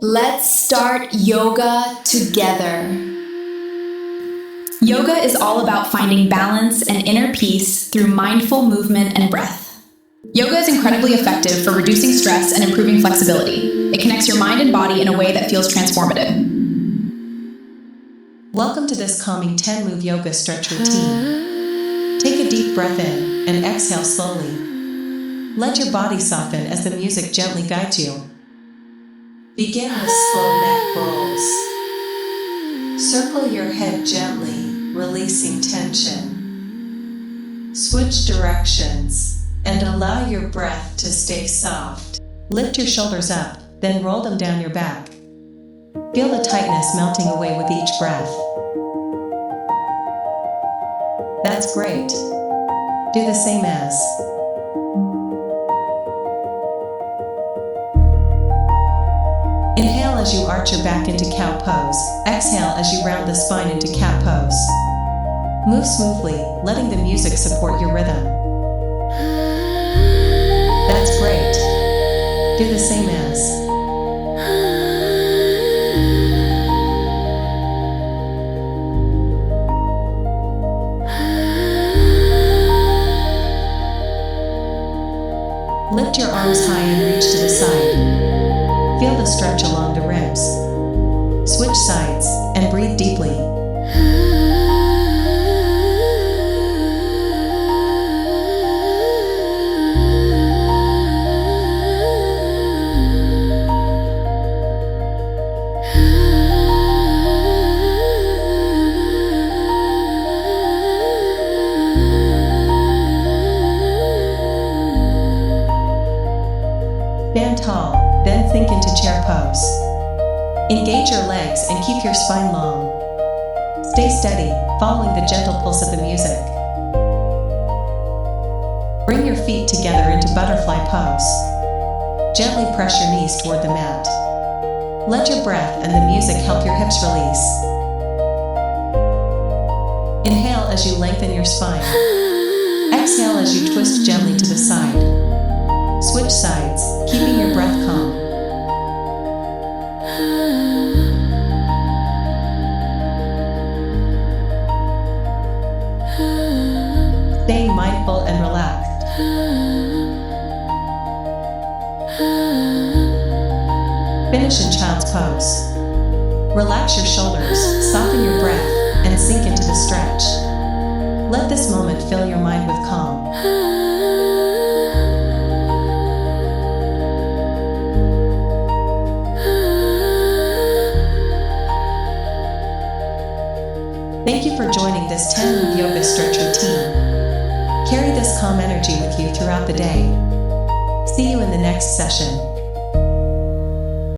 Let's start yoga together. Yoga is all about finding balance and inner peace through mindful movement and breath. Yoga is incredibly effective for reducing stress and improving flexibility. It connects your mind and body in a way that feels transformative. Welcome to this calming 10-move yoga stretch routine. Take a deep breath in and exhale slowly. Let your body soften as the music gently guides you. Begin with slow neck rolls. Circle your head gently, releasing tension. Switch directions and allow your breath to stay soft. Lift your shoulders up, then roll them down your back. Feel the tightness melting away with each breath. That's great. Do the same as. Inhale as you arch your back into cow pose. Exhale as you round the spine into cat pose. Move smoothly, letting the music support your rhythm. That's great. Do the same as. Lift your arms high and reach to the side. Feel the stretch along the ribs. Switch sides and breathe deeply. Stand tall, then sink into chair pose. Engage your legs and keep your spine long. Stay steady, following the gentle pulse of the music. Bring your feet together into butterfly pose. Gently press your knees toward the mat. Let your breath and the music help your hips release. Inhale as you lengthen your spine. Exhale as you twist gently to the side. Switch sides, keeping your breath calm. Staying mindful and relaxed. Finish in child's pose. Relax your shoulders, soften your breath, and sink into the stretch. Let this moment fill your mind with calm. Thank you for joining this 10-move yoga stretch routine. Carry this calm energy with you throughout the day. See you in the next session.